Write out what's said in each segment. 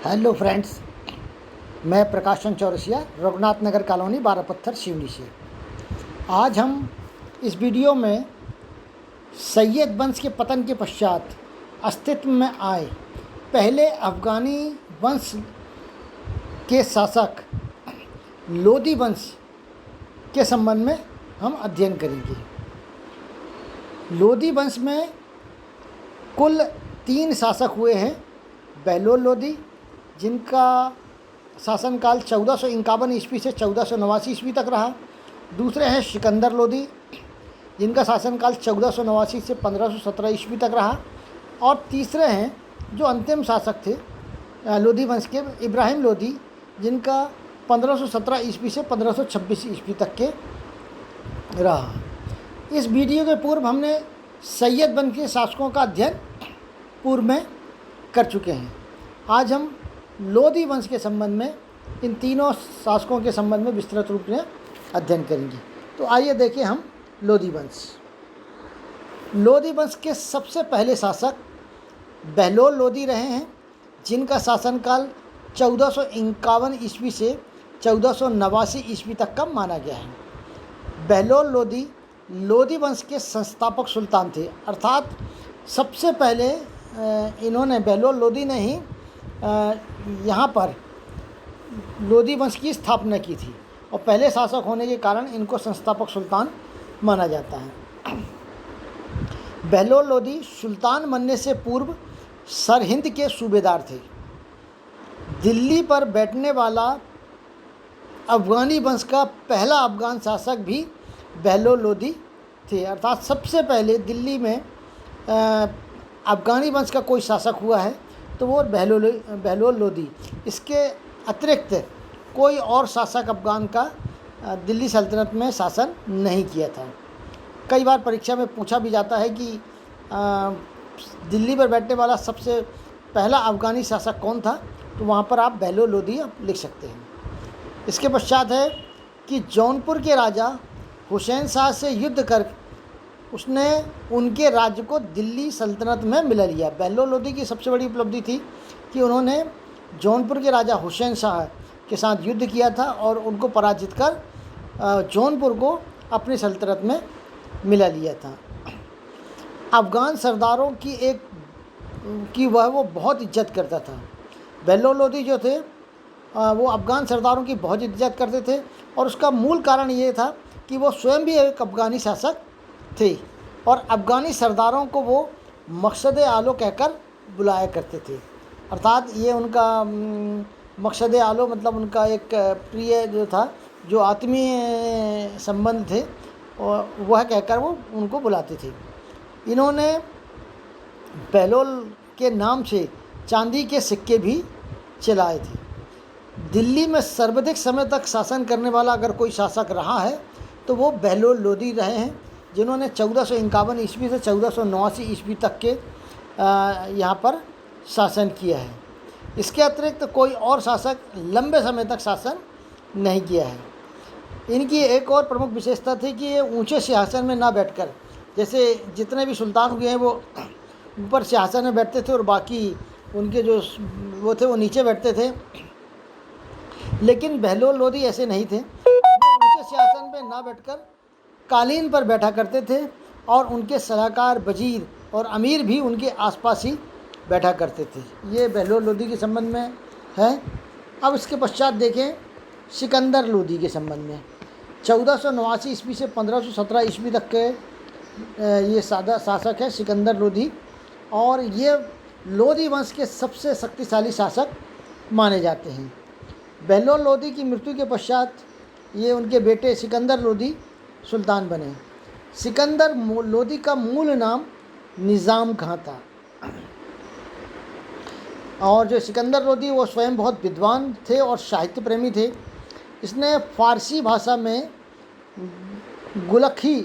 Hello friends, मैं Prakash Chandra Chaurasia, Raghunath Nagar colony, 12 पत्थर, सिवनी से। आज हम इस वीडियो में सैयद वंश के पतन के पश्चात अस्तित्व में आए पहले अफ़गानी वंश के शासक लोदी वंश के संबंध में हम अध्ययन करेंगे। लोदी वंश में कुल 3 शासक हुए हैं। बहलोल लोदी, जिनका शासनकाल 1451 ईस्वी से 1489 ईस्वी तक रहा। दूसरे हैं सिकंदर लोदी, जिनका शासनकाल 1489 से 1517 ईस्वी तक रहा। और तीसरे हैं जो अंतिम शासक थे लोदी वंश के, इब्राहिम लोदी, जिनका 1517 ईस्वी से 1526 ईस्वी तक के रहा। इस वीडियो के पूर्व हमने सैयद वंश के शासकों का अध्ययन पूर्व में कर चुके हैं। आज हम लोदी वंश के संबंध में, इन तीनों शासकों के संबंध में विस्तृत रूप में अध्ययन करेंगे। तो आइए देखें हम लोदी वंश। लोदी वंश के सबसे पहले शासक बहलोल लोदी रहे हैं, जिनका शासनकाल 1451 ईस्वी से 1489 ईस्वी तक का माना गया है। बहलोल लोदी लोदी वंश के संस्थापक सुल्तान थे, अर्थात सबसे पहले इन्होंने, बहलोल लोदी ने ही यहाँ पर लोदी वंश की स्थापना की थी और पहले शासक होने के कारण इनको संस्थापक सुल्तान माना जाता है। बहलोल लोदी सुल्तान बनने से पूर्व सरहिंद के सूबेदार थे। दिल्ली पर बैठने वाला अफ़गानी वंश का पहला अफ़गान शासक भी बहलोल लोदी थे, अर्थात सबसे पहले दिल्ली में अफ़गानी वंश का कोई शासक हुआ है तो वो बहलोल लोदी। इसके अतिरिक्त कोई और शासक अफ़गान का दिल्ली सल्तनत में शासन नहीं किया था। कई बार परीक्षा में पूछा भी जाता है कि दिल्ली पर बैठने वाला सबसे पहला अफ़गानी शासक कौन था, तो वहाँ पर आप बहलोल लोदी आप लिख सकते हैं। इसके पश्चात है कि जौनपुर के राजा हुसैन शाह से युद्ध कर उसने उनके राज्य को दिल्ली सल्तनत में मिला लिया। बहलोल लोदी की सबसे बड़ी उपलब्धि थी कि उन्होंने जौनपुर के राजा हुसैन शाह के साथ युद्ध किया था और उनको पराजित कर जौनपुर को अपनी सल्तनत में मिला लिया था। अफ़गान सरदारों की वो बहुत इज्जत करता था। बहलोल लोदी जो थे वो अफ़गान सरदारों की बहुत इज्जत करते थे और उसका मूल कारण ये था कि वो स्वयं भी एक अफ़गानी शासक थे और अफ़गानी सरदारों को वो मकसद आलो कहकर बुलाया करते थे। अर्थात ये उनका मकसद आलो मतलब उनका एक प्रिय जो था, जो आत्मीय संबंध थे, और वह कहकर वो उनको बुलाते थे। इन्होंने बहलोल के नाम से चांदी के सिक्के भी चलाए थे। दिल्ली में सर्वाधिक समय तक शासन करने वाला अगर कोई शासक रहा है तो वो बहलोल लोदी रहे हैं, जिन्होंने 1451 ईस्वी से 1489 ईस्वी तक के यहाँ पर शासन किया है। इसके अतिरिक्त कोई और शासक लंबे समय तक शासन नहीं किया है। इनकी एक और प्रमुख विशेषता थी कि ये ऊंचे सिंहासन में ना बैठकर, जैसे जितने भी सुल्तान हुए हैं वो ऊपर सिंहासन में बैठते थे और बाकी उनके जो वो थे वो नीचे बैठते थे, लेकिन बहलोल लोदी ऐसे नहीं थे। वो ऊंचे सिंहासन में ना बैठकर कालीन पर बैठा करते थे और उनके सलाहकार, वजीर और अमीर भी उनके आसपास ही बैठा करते थे। ये बहलोल लोदी के संबंध में है। अब इसके पश्चात देखें सिकंदर लोदी के संबंध में। 1489 ईस्वी से 1517 ईस्वी तक के ये सादा शासक है सिकंदर लोदी, और ये लोदी वंश के सबसे शक्तिशाली शासक माने जाते हैं। बहलोल लोदी की मृत्यु के पश्चात ये उनके बेटे सिकंदर लोदी सुल्तान बने। सिकंदर लोदी का मूल नाम निज़ाम खां था, और जो सिकंदर लोदी वो स्वयं बहुत विद्वान थे और साहित्य प्रेमी थे। इसने फ़ारसी भाषा में गुलखी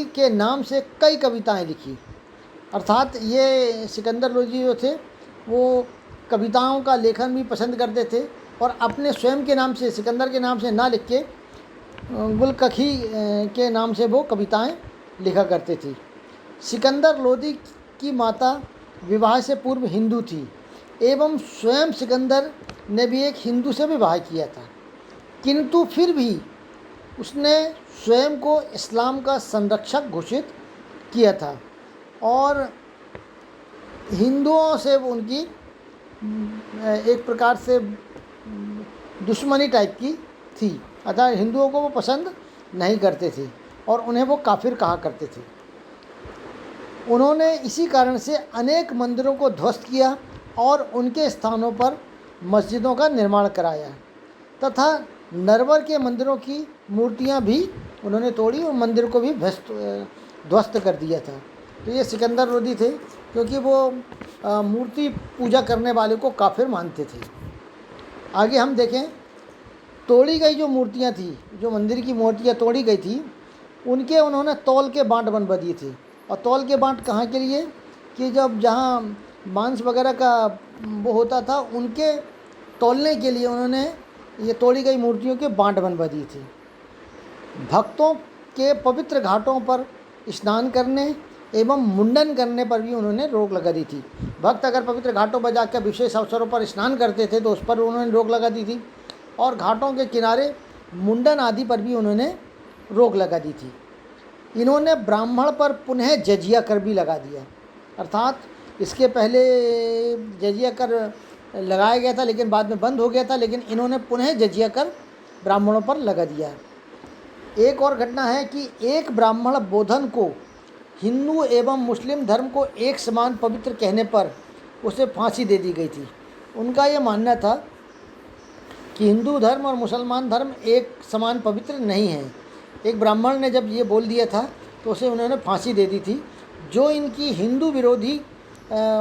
के नाम से कई कविताएं लिखी। अर्थात ये सिकंदर लोदी जो थे वो कविताओं का लेखन भी पसंद करते थे और अपने स्वयं के नाम से, सिकंदर के नाम से ना लिख के गुलखी के नाम से वो कविताएं लिखा करते थे। सिकंदर लोदी की माता विवाह से पूर्व हिंदू थी। एवं स्वयं सिकंदर ने भी एक हिंदू से विवाह किया था, किंतु फिर भी उसने स्वयं को इस्लाम का संरक्षक घोषित किया था और हिंदुओं से उनकी एक प्रकार से दुश्मनी टाइप की थी, अतः हिंदुओं को वो पसंद नहीं करते थे और उन्हें वो काफिर कहा करते थे। उन्होंने इसी कारण से अनेक मंदिरों को ध्वस्त किया और उनके स्थानों पर मस्जिदों का निर्माण कराया तथा नरवर के मंदिरों की मूर्तियां भी उन्होंने तोड़ी और मंदिर को भी ध्वस्त कर दिया था। तो ये सिकंदर लोदी थे, क्योंकि वो मूर्ति पूजा करने वाले को काफिर मानते थे। आगे हम देखें, तोड़ी गई जो मूर्तियां थी, जो मंदिर की मूर्तियां तोड़ी गई थी, उनके उन्होंने तौल के बाँट बनवा दिए थे। और तौल के बाँट कहाँ के लिए कि जब जहाँ मांस वगैरह का वो होता था, उनके तौलने के लिए उन्होंने ये तोड़ी गई मूर्तियों के बाँट बनवा दिए थे। भक्तों के पवित्र घाटों पर स्नान करने एवं मुंडन करने पर भी उन्होंने रोक लगा दी थी। भक्त अगर पवित्र घाटों पर जाकर विशेष अवसरों पर स्नान करते थे तो उस पर उन्होंने रोक लगा दी थी, और घाटों के किनारे मुंडन आदि पर भी उन्होंने रोक लगा दी थी। इन्होंने ब्राह्मण पर पुनः जजिया कर भी लगा दिया, अर्थात इसके पहले जजिया कर लगाया गया था लेकिन बाद में बंद हो गया था, लेकिन इन्होंने पुनः जजिया कर ब्राह्मणों पर लगा दिया। एक और घटना है कि एक ब्राह्मण बोधन को हिंदू एवं मुस्लिम धर्म को एक समान पवित्र कहने पर उसे फांसी दे दी गई थी। उनका ये मानना था कि हिंदू धर्म और मुसलमान धर्म एक समान पवित्र नहीं है। एक ब्राह्मण ने जब ये बोल दिया था तो उसे उन्होंने फांसी दे दी थी, जो इनकी हिंदू विरोधी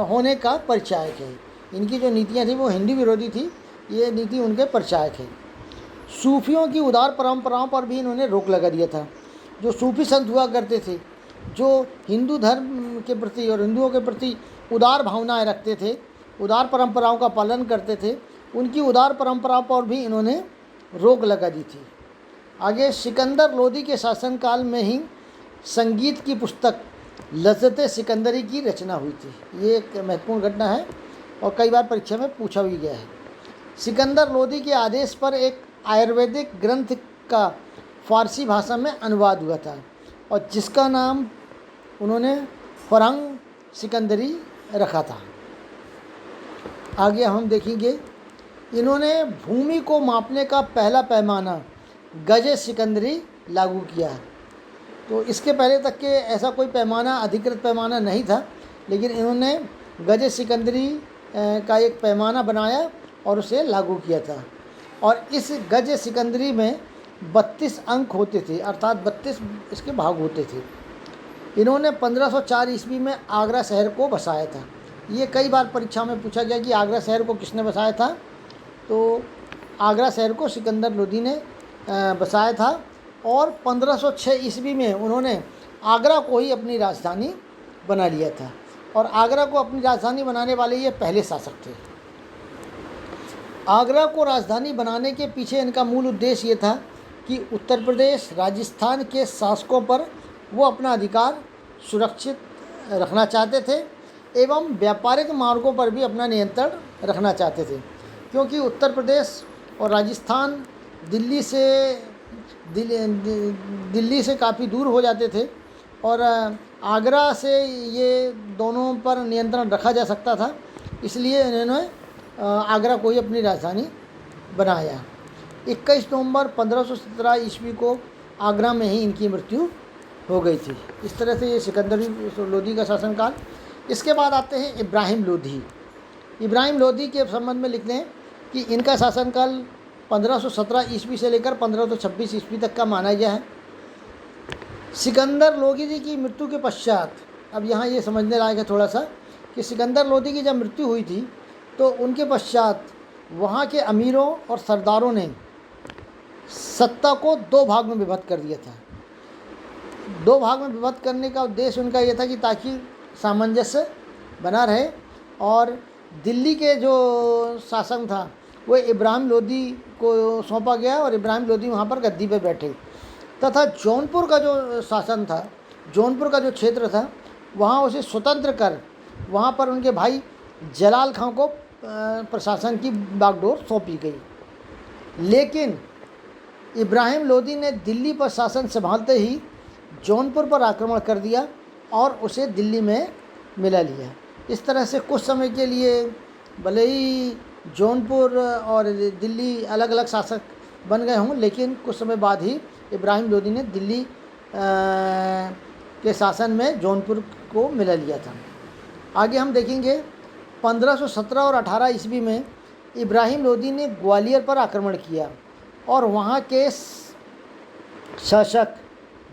होने का परिचायक है। इनकी जो नीतियाँ थी वो हिंदू विरोधी थी, ये नीति उनके परिचायक है। सूफियों की उदार परंपराओं पर भी इन्होंने रोक लगा दिया था। जो सूफी संत हुआ करते थे, जो हिंदू धर्म के प्रति और हिंदुओं के प्रति उदार भावनाएं रखते थे, उदार परंपराओं का पालन करते थे, उनकी उदार परंपराओं पर भी इन्होंने रोक लगा दी थी। आगे, सिकंदर लोदी के शासनकाल में ही संगीत की पुस्तक लज़्ज़त-ए सिकंदरी की रचना हुई थी। ये एक महत्वपूर्ण घटना है और कई बार परीक्षा में पूछा भी गया है। सिकंदर लोदी के आदेश पर एक आयुर्वेदिक ग्रंथ का फारसी भाषा में अनुवाद हुआ था और जिसका नाम उन्होंने फरंग सिकंदरी रखा था। आगे हम देखेंगे, इन्होंने भूमि को मापने का पहला पैमाना गज सिकंदरी लागू किया। तो इसके पहले तक के ऐसा कोई पैमाना, अधिकृत पैमाना नहीं था, लेकिन इन्होंने गज सिकंदरी का एक पैमाना बनाया और उसे लागू किया था। और इस गज सिकंदरी में 32 अंक होते थे, अर्थात 32 इसके भाग होते थे। इन्होंने 1504 ईस्वी में आगरा शहर को बसाया था। ये कई बार परीक्षा में पूछा गया कि आगरा शहर को किसने बसाया था, तो आगरा शहर को सिकंदर लोदी ने बसाया था और 1506 ईस्वी में उन्होंने आगरा को ही अपनी राजधानी बना लिया था। और आगरा को अपनी राजधानी बनाने वाले ये पहले शासक थे। आगरा को राजधानी बनाने के पीछे इनका मूल उद्देश्य ये था कि उत्तर प्रदेश, राजस्थान के शासकों पर वो अपना अधिकार सुरक्षित रखना चाहते थे एवं व्यापारिक मार्गों पर भी अपना नियंत्रण रखना चाहते थे, क्योंकि उत्तर प्रदेश और राजस्थान दिल्ली से काफ़ी दूर हो जाते थे और आगरा से ये दोनों पर नियंत्रण रखा जा सकता था। इसलिए इन्होंने आगरा को ही अपनी राजधानी बनाया। 21 नवंबर 1517 ईस्वी को आगरा में ही इनकी मृत्यु हो गई थी। इस तरह से ये सिकंदर लोदी का शासनकाल। इसके बाद आते हैं इब्राहिम लोदी। इब्राहिम लोदी के संबंध में लिखते हैं कि इनका शासनकाल 1517 ईस्वी से लेकर 1526 ईस्वी तक का माना गया है। सिकंदर लोदी जी की मृत्यु के पश्चात, अब यहाँ ये समझने लायक है थोड़ा सा कि सिकंदर लोदी की जब मृत्यु हुई थी तो उनके पश्चात वहाँ के अमीरों और सरदारों ने सत्ता को 2 भाग में विभक्त कर दिया था। 2 भाग में विभक्त करने का उद्देश्य उनका ये था कि ताकि सामंजस्य बना रहे और दिल्ली के जो शासन था वो इब्राहिम लोदी को सौंपा गया और इब्राहिम लोदी वहाँ पर गद्दी पर बैठे, तथा जौनपुर का जो शासन था, जौनपुर का जो क्षेत्र था, वहाँ उसे स्वतंत्र कर वहाँ पर उनके भाई जलाल खां को प्रशासन की बागडोर सौंपी गई। लेकिन इब्राहिम लोदी ने दिल्ली पर शासन संभालते ही जौनपुर पर आक्रमण कर दिया और उसे दिल्ली में मिला लिया। इस तरह से कुछ समय के लिए भले ही जौनपुर और दिल्ली अलग अलग शासक बन गए हों, लेकिन कुछ समय बाद ही इब्राहिम लोदी ने दिल्ली के शासन में जौनपुर को मिला लिया था। आगे हम देखेंगे 1517 और 18 ईस्वी में इब्राहिम लोदी ने ग्वालियर पर आक्रमण किया और वहाँ के शासक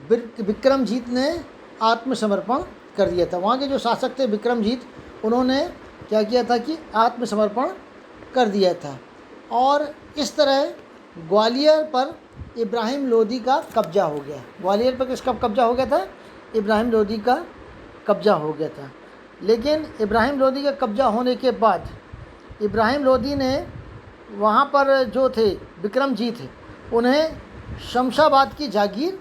विक्रमजीत ने आत्मसमर्पण कर दिया था। वहाँ के जो शासक थे विक्रमजीत, उन्होंने क्या किया था कि आत्मसमर्पण कर दिया था और इस तरह ग्वालियर पर इब्राहिम लोदी का कब्जा हो गया। ग्वालियर पर किसका कब्जा हो गया था? इब्राहिम लोदी का कब्जा हो गया था। लेकिन इब्राहिम लोदी का कब्जा होने के बाद इब्राहिम लोदी ने वहाँ पर जो थे विक्रमजीत, उन्हें शमशाबाद की जागीर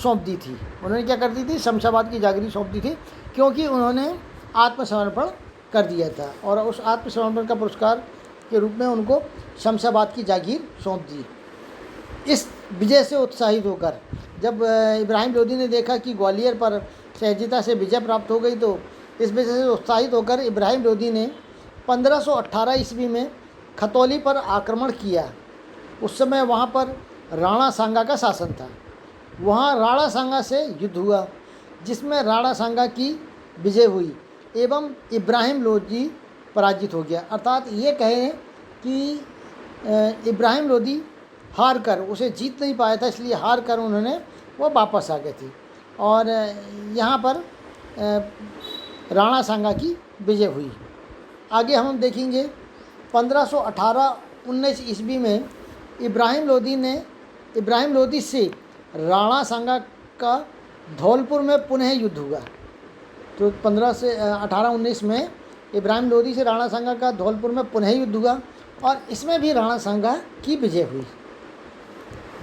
सौंप दी थी। उन्होंने क्या कर दी थी? शमशाबाद की जागीर सौंप दी थी, क्योंकि उन्होंने आत्मसमर्पण कर दिया था और उस आत्मसमर्पण का पुरस्कार के रूप में उनको शमशाबाद की जागीर सौंप दी। इस विजय से उत्साहित होकर जब इब्राहिम लोदी ने देखा कि ग्वालियर पर सहजता से विजय प्राप्त हो गई, तो इस वजह से उत्साहित होकर इब्राहिम लोदी ने 1518 ईस्वी में खतौली पर आक्रमण किया। उस समय वहाँ पर राणा सांगा का शासन था। वहाँ राणा सांगा से युद्ध हुआ, जिसमें राणा सांगा की विजय हुई एवं इब्राहिम लोदी पराजित हो गया। अर्थात ये कहें कि इब्राहिम लोदी हार कर, उसे जीत नहीं पाया था, इसलिए हार कर उन्होंने वो वापस आ गए थे और यहाँ पर राणा सांगा की विजय हुई। आगे हम देखेंगे 1518-19 ईस्वी में इब्राहिम लोदी से राणा सांगा का धौलपुर में पुनः युद्ध हुआ। तो 1518-19 में इब्राहिम लोदी से राणा सांगा का धौलपुर में पुनः युद्ध हुआ और इसमें भी राणा सांगा की विजय हुई।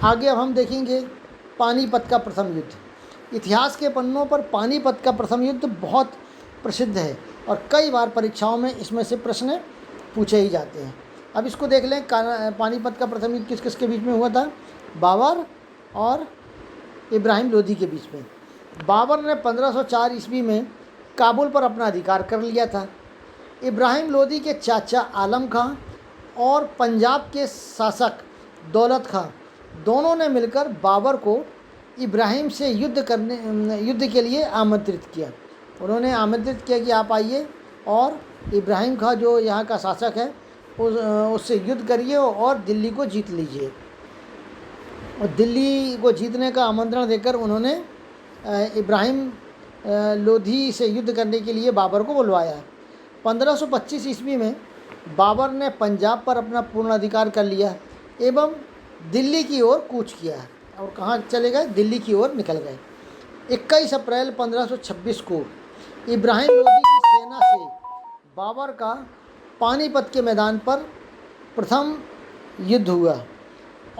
आगे अब हम देखेंगे पानीपत का प्रथम युद्ध। इतिहास के पन्नों पर पानीपत का प्रथम युद्ध बहुत प्रसिद्ध है और कई बार परीक्षाओं में इसमें से प्रश्न पूछे ही जाते हैं। अब इसको देख लें, पानीपत का प्रथम युद्ध किस किस के बीच में हुआ था? बाबर और इब्राहिम लोदी के बीच में। बाबर ने 1504 ईस्वी में काबुल पर अपना अधिकार कर लिया था। इब्राहिम लोदी के चाचा आलम खां और पंजाब के शासक दौलत खां दोनों ने मिलकर बाबर को इब्राहिम से युद्ध के लिए आमंत्रित किया। उन्होंने आमंत्रित किया कि आप आइए और इब्राहिम खां जो यहाँ का शासक है उससे युद्ध करिए और दिल्ली को जीत लीजिए। और दिल्ली को जीतने का आमंत्रण देकर उन्होंने इब्राहिम लोदी से युद्ध करने के लिए बाबर को बुलवाया। 1525 ईस्वी में बाबर ने पंजाब पर अपना पूर्ण अधिकार कर लिया एवं दिल्ली की ओर कूच किया और कहाँ चले गए? दिल्ली की ओर निकल गए। 21 अप्रैल 1526 को इब्राहिम लोदी की सेना से बाबर का पानीपत के मैदान पर प्रथम युद्ध हुआ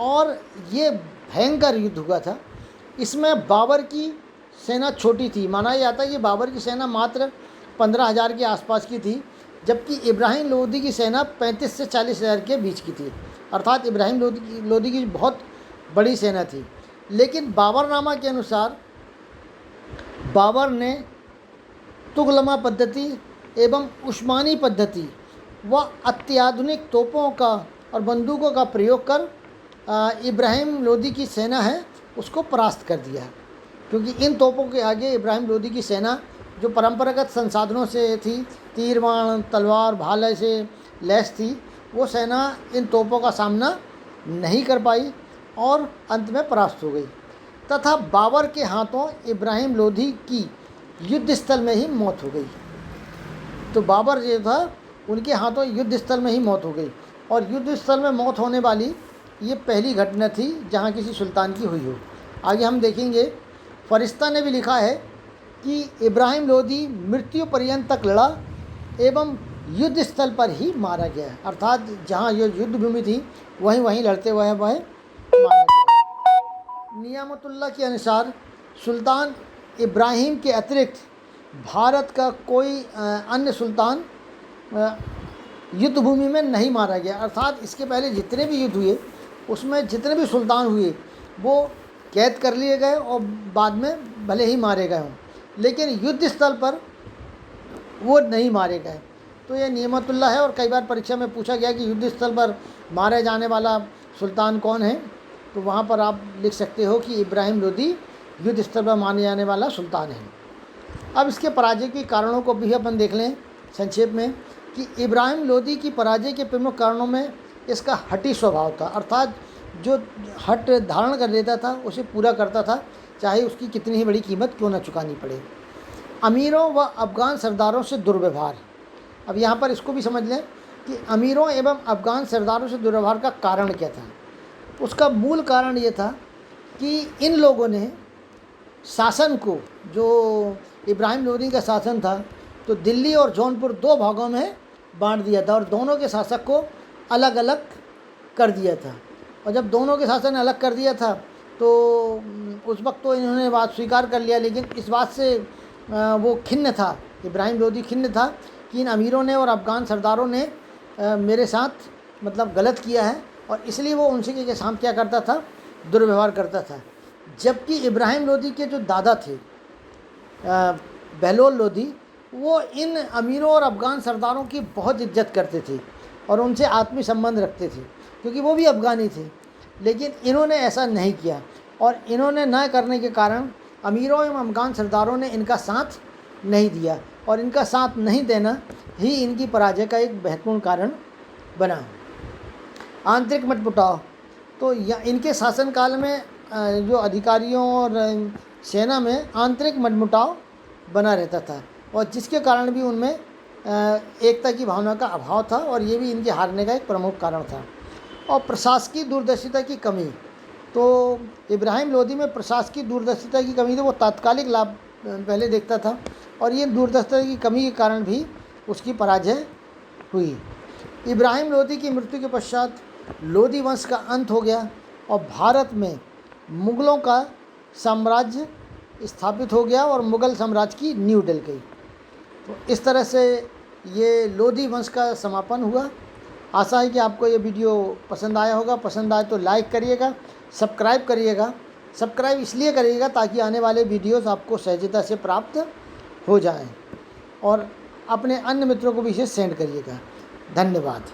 और ये भयंकर युद्ध हुआ था। इसमें बाबर की सेना छोटी थी। माना जाता है कि बाबर की सेना मात्र 15,000 के आसपास की थी, जबकि इब्राहिम लोदी की सेना 35 से 40,000 के बीच की थी। अर्थात इब्राहिम लोदी की बहुत बड़ी सेना थी। लेकिन बाबरनामा के अनुसार बाबर ने तुगलमा पद्धति एवं उस्मानी पद्धति व अत्याधुनिक तोपों का और बंदूकों का प्रयोग कर इब्राहिम लोदी की सेना है उसको परास्त कर दिया, क्योंकि इन तोपों के आगे इब्राहिम लोदी की सेना जो परंपरागत संसाधनों से थी, तीर बाण तलवार भाले से लैस थी, वो सेना इन तोपों का सामना नहीं कर पाई और अंत में परास्त हो गई तथा बाबर के हाथों इब्राहिम लोदी की युद्ध स्थल में ही मौत हो गई। तो बाबर जो था उनके हाथों युद्ध स्थल में ही मौत हो गई और युद्ध स्थल में मौत होने वाली ये पहली घटना थी जहाँ किसी सुल्तान की हुई हो। आगे हम देखेंगे फरिश्ता ने भी लिखा है कि इब्राहिम लोदी मृत्यु पर्यंत तक लड़ा एवं युद्ध स्थल पर ही मारा गया। अर्थात जहाँ ये युद्ध भूमि थी वहीं लड़ते हुए वह मारा गया। नियामतुल्लाह के अनुसार सुल्तान इब्राहिम के अतिरिक्त भारत का कोई अन्य सुल्तान युद्ध भूमि में नहीं मारा गया। अर्थात इसके पहले जितने भी युद्ध हुए उसमें जितने भी सुल्तान हुए वो कैद कर लिए गए और बाद में भले ही मारे गए हों, लेकिन युद्ध स्थल पर वो नहीं मारे गए। तो ये नियमतुल्लाह है। और कई बार परीक्षा में पूछा गया कि युद्ध स्थल पर मारे जाने वाला सुल्तान कौन है, तो वहाँ पर आप लिख सकते हो कि इब्राहिम लोदी युद्ध स्थल पर माने जाने वाला सुल्तान है। अब इसके पराजय के कारणों को भी अपन देख लें संक्षेप में कि इब्राहिम लोदी की पराजय के प्रमुख कारणों में इसका हठी स्वभाव था। अर्थात जो हट धारण कर लेता था उसे पूरा करता था, चाहे उसकी कितनी ही बड़ी कीमत क्यों न चुकानी पड़े। अमीरों व अफ़गान सरदारों से दुर्व्यवहार। अब यहाँ पर इसको भी समझ लें कि अमीरों एवं अफ़गान सरदारों से दुर्व्यवहार का कारण क्या था। उसका मूल कारण ये था कि इन लोगों ने शासन को, जो इब्राहिम लोदी का शासन था, तो दिल्ली और जौनपुर दो भागों में बांट दिया था और दोनों के शासक को अलग अलग कर दिया था। और जब दोनों के शासन अलग कर दिया था तो उस वक्त तो इन्होंने बात स्वीकार कर लिया, लेकिन इस बात से वो खिन्न था, इब्राहिम लोदी खिन्न था कि इन अमीरों ने और अफ़गान सरदारों ने मेरे साथ मतलब गलत किया है, और इसलिए वो उनसे के साथ क्या करता था, दुर्व्यवहार करता था। जबकि इब्राहिम लोदी के जो दादा थे बहलोल लोदी, वो इन अमीरों और अफ़गान सरदारों की बहुत इज्जत करते थे और उनसे आत्मीय संबंध रखते थे, क्योंकि वो भी अफ़गानी थे। लेकिन इन्होंने ऐसा नहीं किया, और इन्होंने न करने के कारण अमीरों एवं अफ़गान सरदारों ने इनका साथ नहीं दिया, और इनका साथ नहीं देना ही इनकी पराजय का एक महत्वपूर्ण कारण बना। आंतरिक मतमुटाव। तो इनके शासनकाल में जो अधिकारियों और सेना में आंतरिक मतमुटाव बना रहता था, और जिसके कारण भी उनमें एकता की भावना का अभाव था, और ये भी इनके हारने का एक प्रमुख कारण था। और प्रशासकीय दूरदर्शिता की कमी। तो इब्राहिम लोदी में प्रशासकीय दूरदर्शिता की कमी, तो वो तात्कालिक लाभ पहले देखता था, और ये दूरदर्शिता की कमी के कारण भी उसकी पराजय हुई। इब्राहिम लोदी की मृत्यु के पश्चात लोदी वंश का अंत हो गया और भारत में मुग़लों का साम्राज्य स्थापित हो गया और मुग़ल साम्राज्य की नींव डल गई। तो इस तरह से ये लोदी वंश का समापन हुआ। आशा है कि आपको ये वीडियो पसंद आया होगा। पसंद आए तो लाइक करिएगा, सब्सक्राइब करिएगा। सब्सक्राइब इसलिए करिएगा ताकि आने वाले वीडियोस आपको सहजता से प्राप्त हो जाएं, और अपने अन्य मित्रों को भी इसे सेंड करिएगा। धन्यवाद।